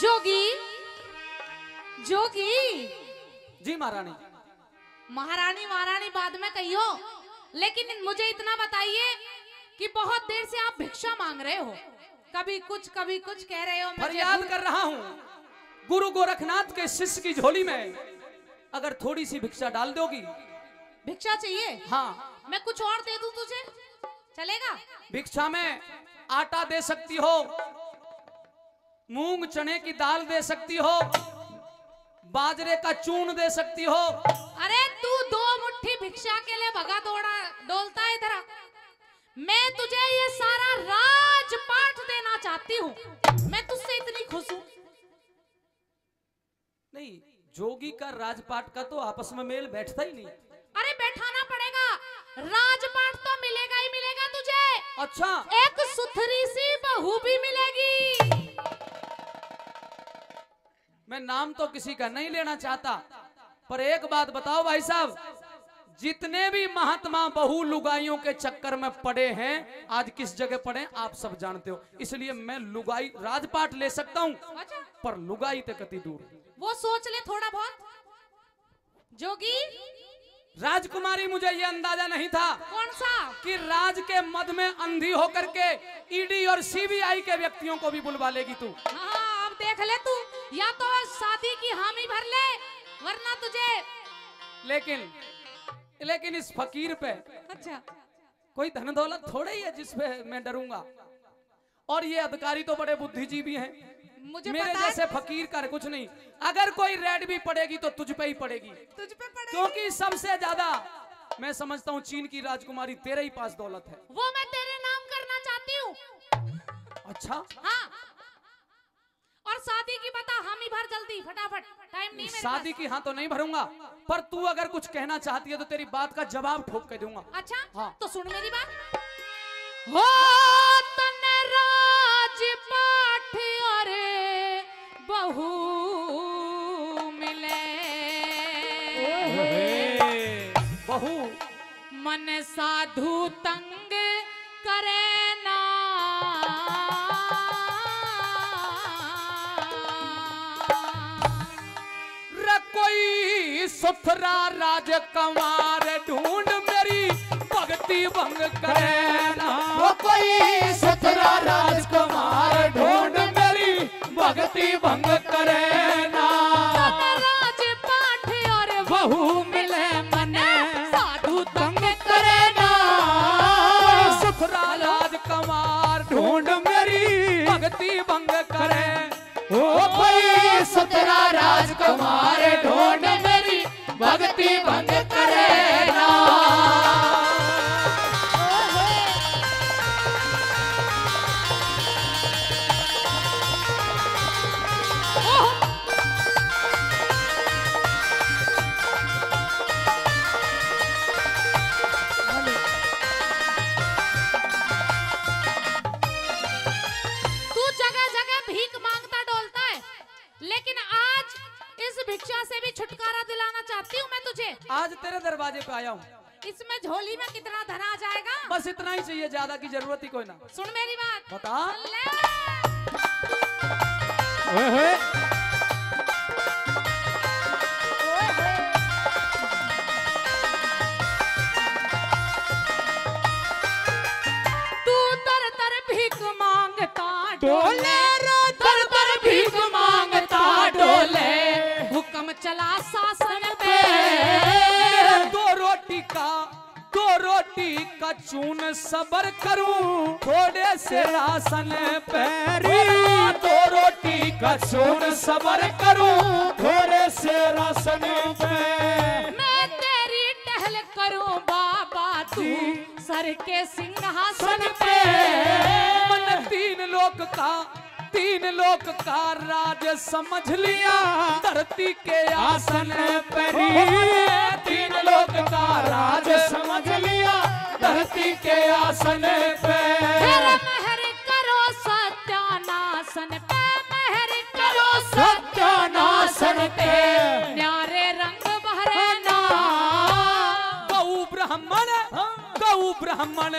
जोगी जोगी जी महारानी। महारानी महारानी बाद में कहियो, लेकिन मुझे इतना बताइए कि बहुत देर से आप भिक्षा मांग रहे हो, कभी कुछ कह रहे हो। फरियाद कर रहा हूँ गुरु गोरखनाथ के शिष्य की झोली में अगर थोड़ी सी भिक्षा डाल दोगी। भिक्षा चाहिए? हाँ। मैं कुछ और दे दूं तुझे, चलेगा? भिक्षा में आटा दे सकती हो, मूंग चने की दाल दे सकती हो, बाजरे का चूर्ण दे सकती हो। अरे तू 2 मुट्ठी भिक्षा के लिए भगा दौड़ा डोलता है इधर। मैं तुझे ये सारा राजपाट देना चाहती हूँ, मैं तुझसे इतनी खुश हूँ। नहीं, जोगी का राजपाट का तो आपस में मेल बैठता ही नहीं। अरे बैठाना पड़ेगा, राजपाट तो मिलेगा ही मिलेगा तुझे। अच्छा, एक सुथरी सी बहू भी मिलेगी। मैं नाम तो किसी का नहीं लेना चाहता, पर एक बात बताओ भाई साहब, जितने भी महात्मा बहू लुगाइयों के चक्कर में पड़े हैं, आज किस जगह पड़े आप सब जानते हो। इसलिए मैं लुगाई राजपाट ले सकता हूँ, अच्छा? पर लुगाई तक कति दूर। वो सोच ले थोड़ा बहुत। जोगी राजकुमारी, मुझे ये अंदाजा नहीं था कौन सा कि राज के मद में अंधी होकर के ईडी और सीबीआई के व्यक्तियों को भी बुलवा लेगी तू। हाँ, अब देख ले तू, या तो शादी की हामी भर ले, वरना तुझे। लेकिन इस फकीर पे अच्छा, कोई धन दौलत थोड़े ही है जिस पे मैं डरूंगा। और ये अधिकारी तो बड़े बुद्धिजीवी हैं, मुझे मेरे पता जैसे फकीर का कुछ नहीं। अगर कोई रेड भी पड़ेगी तो तुझ पे ही पड़ेगी, तुझ पे पड़ेगी। क्योंकि सबसे ज्यादा मैं समझता हूँ चीन की राजकुमारी तेरे ही पास दौलत है। वो मैं तेरे नाम करना चाहती हूँ। अच्छा, हाँ, और शादी की बता हामी भर जल्दी, फटाफट, टाइम नहीं मेरे शादी पास। की हाँ तो नहीं भरूंगा, पर तू अगर कुछ कहना चाहती है तो तेरी बात का जवाब ठोक के दूंगा। अच्छा हाँ। तो सुन मेरी बात। हो तने राजपाट अरे बहू मिले, बहू मन साधु तंग करे ना, कोई सुथरा राजकुमार ढूंढ मेरी भक्ति भंग करे ना। वो कोई सुथरा राजकुमार ढूंढ मेरी भक्ति भंग करे ना। राजपाट और बहू मिले मन साधु तंग करे ना। सुथरा राजकुमार ढूंढ मेरी भक्ति भंग करे। ओ कोई सुथरा राजकुमार ढूंढ मेरी भक्ति भंग करे ना। तू जगह जगह भीख मांगता डोलता है, लेकिन आज इस भिक्षा से भी छुटकारा दिलाना चाहती हूँ मैं तुझे। आज तेरे दरवाजे पे आया हूँ। इसमें झोली में कितना धन आ जाएगा? बस इतना ही चाहिए, ज्यादा की जरूरत ही कोई ना। सुन मेरी बात, बता। तू दर दर भीख मांगता डोले रो दर दर भीख मांगता डोले। हुक्म चला शासन पे, दो रोटी का चून सबर करूं थोड़े से राशन पैरी। दो रोटी का चून सबर करूं थोड़े से राशन पे। मैं तेरी टहल करूं बाबा, तू सर के सिंहासन पे। मन तीन लोक का राज समझ लिया धरती के आसन पर। तीन लोक का राज समझ लिया धरती के आसन पे। मेहर करो सत्यानाशन पे, मेहर करो सत्यानाशन पे। न्यारे रंग बहरे ना। गौ ब्राह्मण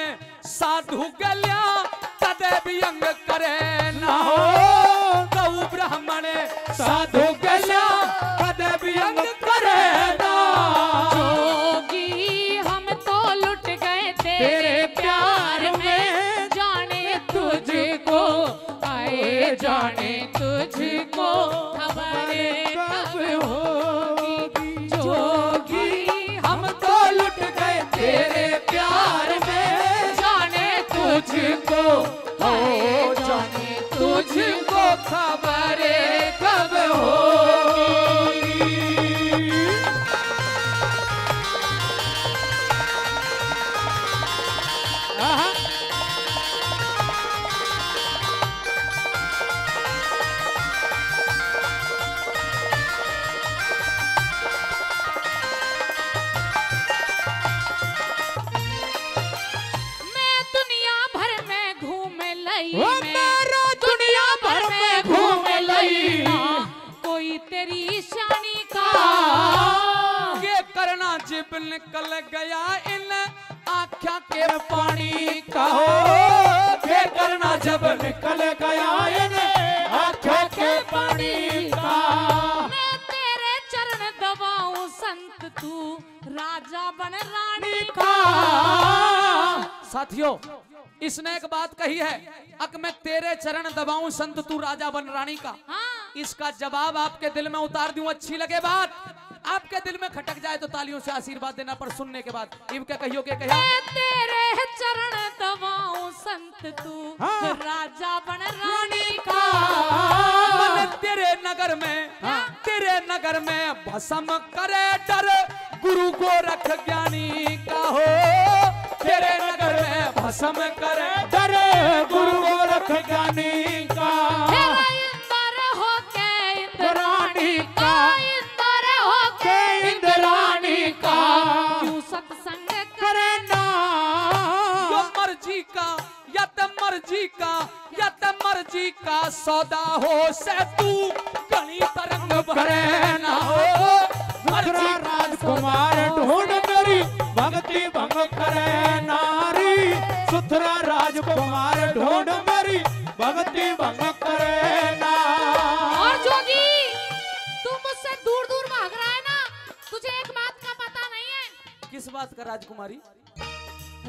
साधु गल्या तदे व्यंग करे ना हो। गौ ब्राह्मण साधु गल्या कदे भी अंग करे ना। जोगी हम तो लुट गए तेरे प्यार में, जाने तुझको आए जाने तुझको खबर कब होगी। जोगी हम तो लुट गए तेरे प्यार में, जाने तुझको हो जाने तुझको खबर कब होगी। आहा। मैं दुनिया भर में घूम लई, ओ मेरा दुनिया भर में घूम लई, कोई तेरी शानी का ये करना जिब निकल गया इन आँखों के पानी का हो। ये करना जब निकल गया इन आँखों के पानी का। मैं तेरे चरण दबाऊं संत तू राजा बन रानी का। साथियों, इसने एक बात कही है, अक मैं तेरे चरण दबाऊं संत तू राजा बन रानी का। हाँ। इसका जवाब आपके दिल में उतार दूं, अच्छी लगे बात, आपके दिल में खटक जाए तो तालियों से आशीर्वाद देना, पर सुनने के बाद इब क्या कहियो के कहिया। मैं तेरे चरण दबाऊं संत तू हाँ। राजा बन रानी का। मन तेरे नगर में भस्म करे डर गुरु गोरख ज्ञानी का हो। तेरे नगर में भस्म करे डर गुरु गोरख ज्ञानी का। तेरा इंदर हो के इंद्राणी का, इंदर हो के इंद्राणी का। क्यों सत्संग करे ना जो मर्जी का या त मर्जी का या त मर्जी का सौदा हो से तू गणी तरंग भरे ना हो। मथुरा राजकुमार ढूंढ मेरी भक्ति भंग करे नारी। सुथरा राजकुमार ढूंढ मेरी भक्ति भंग करे ना। और जोगी तू मुझसे दूर दूर भाग रहा है ना, तुझे एक बात का पता नहीं है। किस बात का राजकुमारी?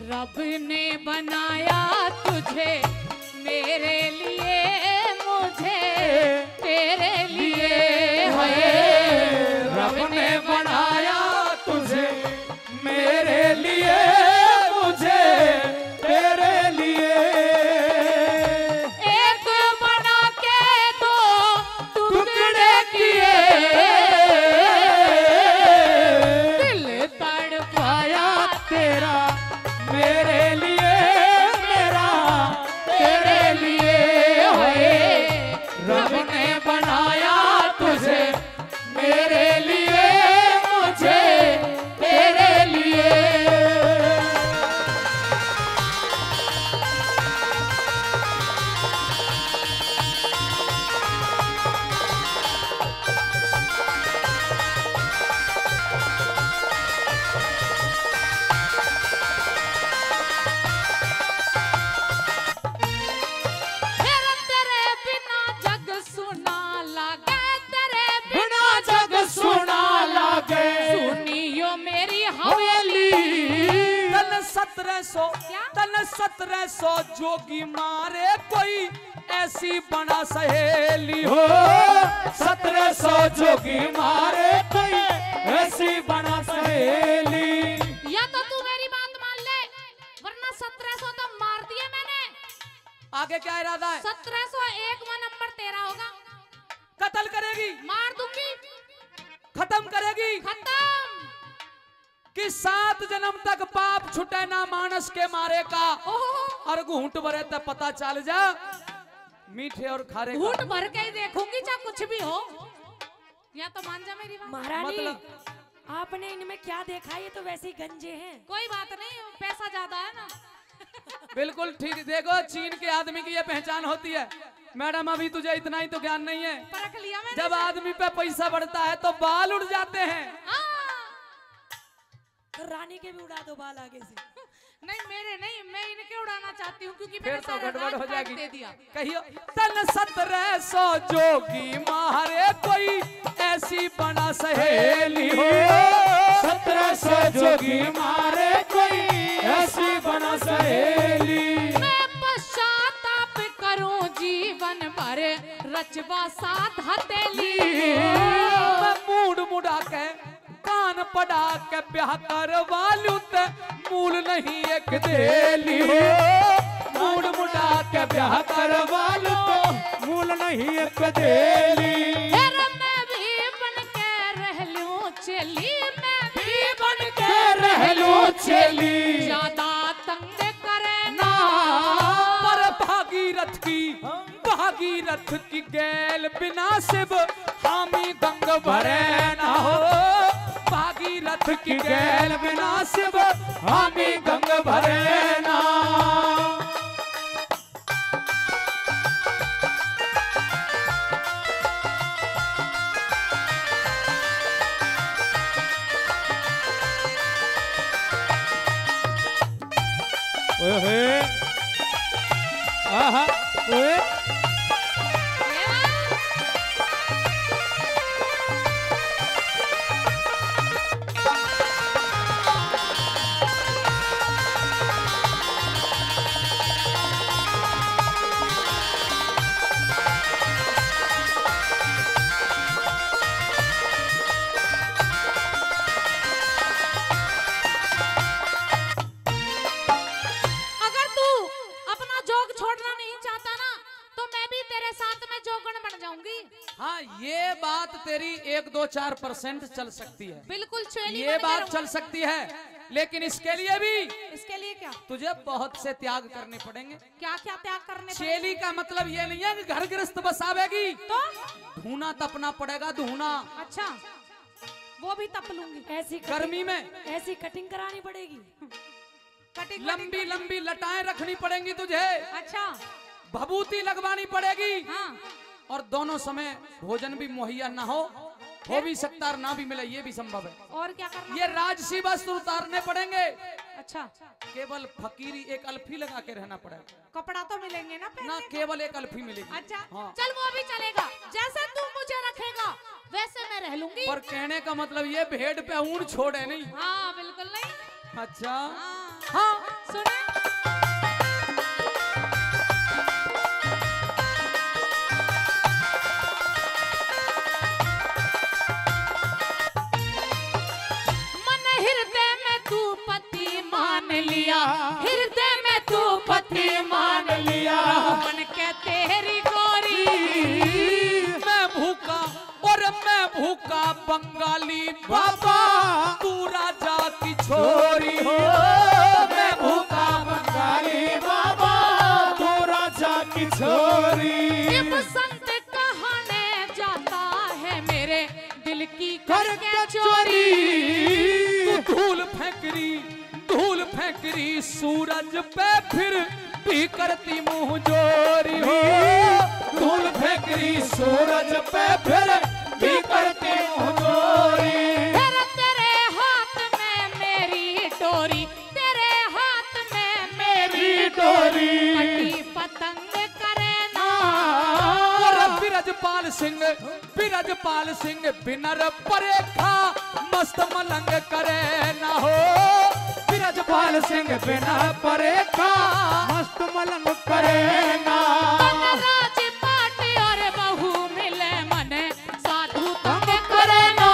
रब ने बनाया तुझे मेरे लिए, मुझे तेरे लिए है। रब ने बनाया तुझे मेरे लिए, मुझे तेरे लिए। एक बना के दो टुकड़े किए, दिल तड़पाया तेरा मेरे लिए, मेरा तेरे लिए है। रब ने बनाया तुझे मेरे लिए, मुझे तेरे लिए। फिर तेरे बिना जग सुना लगे, तेरे बिना जग सुना लागे सुनियो मेरी हवेली। तन 1700 जोगी मारे कोई ऐसी बना सहेली हो। हो। 1700 जोगी मारे कोई ऐसी बना सहेली। या तो तू मेरी बात मान ले, वरना 1700 तो मार दिए मैंने। आगे क्या इरादा है? 1701वां नंबर तेरा होगा, कत्ल करेगी, मार दूंगी, खत्म करेगी खत्म। कि 7 जन्म तक पाप छुटे ना मानस के मारे का। ओहो, और घूंट भरे तब पता चल जा मीठे और खारे का। घूंट भर के ही देखूंगी चाहे कुछ भी हो। या तो मान जा मेरी बात। महारानी मतलब आपने इनमें क्या देखा, ये तो वैसे ही गंजे हैं। कोई बात नहीं, पैसा ज्यादा है ना। बिल्कुल ठीक। देखो चीन के आदमी की ये पहचान होती है। मैडम अभी तुझे इतना ही तो ज्ञान नहीं है, परख लिया मैंने। जब आदमी पे पैसा बढ़ता है तो बाल उड़ जाते हैं। हाँ, तो रानी के भी उड़ा दो बाल आगे से। नहीं मेरे नहीं, मैं इनके उड़ाना चाहती हूँ क्योंकि फिर मैंने तो सारा गड़बड़ हो राजपाट जाएगी। दे दिया। कहियो तन 1700 जोगी मारे कोई ऐसी बना सहेली हो। 1700 जोगी मारे कोई ऐसी बना सहेली। मैं पश्चाताप करूं जीवन भर रचवा साथ हथेली। मैं मूड मुड़ा के कान पड़ा के ब्याह करवा लूं ते मूल नहीं एक देली हो। मूड मुड़ा के ब्याह करवा लूं तो मूल नहीं एक देली। फिर मैं भी बन के रह लूं चली, मैं भी बन के रह लो चली। ज्यादा तंग करे ना। पर भागीरथ की गैल बिना शिव हामी गंग भरे ना हो। भागीरथ की गैल बिना शिव हामी गंग भरे ना। ओए आहा ओए अगर तू अपना जोग छोड़ना नहीं चाहता ना तो मैं भी तेरे साथ में जोगण बन जाऊंगी। हाँ ये बात तेरी 1-2-4% चल सकती है। बिल्कुल चेली ये बन के बात रहूंगी। चल सकती है, लेकिन इसके लिए भी इसके लिए क्या तुझे बहुत से त्याग करने पड़ेंगे। क्या क्या त्याग करने चेली का मतलब ये नहीं है कि घर गृहस्थ बसावेगी, तो धूना तपना पड़ेगा। धूना अच्छा वो भी तप लूंगी। ऐसी गर्मी में ऐसी कटिंग करानी पड़ेगी। कटिंग लंबी लंबी लटाएं रखनी पड़ेंगी तुझे। अच्छा भभूति लगवानी पड़ेगी। हाँ और दोनों समय भोजन भी मुहैया ना हो भी सकता और ना भी मिले, ये भी संभव है। और क्या करना ये राजसी वस्त्र उतारने पड़ेंगे। अच्छा केवल फकीरी एक अल्फी लगा के रहना पड़ेगा कपड़ा तो मिलेंगे ना पहनने ना, को? केवल एक अल्फी मिलेगी। अच्छा हाँ। चल वो भी चलेगा। जैसे तू मुझे रखेगा वैसे मैं रह लूंगी। पर कहने का मतलब ये भेड़ पे ऊन छोड़े नहीं। हाँ बिल्कुल नहीं। अच्छा हाँ हाँ सुना मन हृदय में तू पति मान लिया, हृदय में तू पति मान लिया। मन के तेरी गोरी मैं भूखा और मैं भूखा बंगाली बाबा, तू राजा की छोरी हो। मैं भूखा बंगाली बाबा तू राजा की छोरी। ये बसंत कहाने जाता है मेरे दिल की करके चोरी। तू धूल फेंकरी सूरज पे फिर भी करती मुंह जोरी हो। धूल फेंकरी सूरज पे फिर भी करती मुंह जोरी। फिर तेरे हाथ में मेरी डोरी, तेरे हाथ में मेरी डोरी। कटी पतंग करे ना। और बिरजपाल सिंह बिनर परेखा मस्त मलंग करे ना हो। बिरजपाल सिंह बिना परेखा मस्त मलंग करे ना। राजपाट और बहू मिले मन साधु तंग करे ना।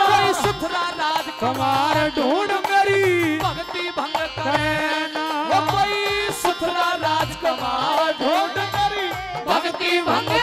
कोई सुथरा राजकुमार ढूंढ मेरी भक्ति भंग करे ना। वो कोई सुथरा राजकुमार ढूंढ मेरी भक्ति भंग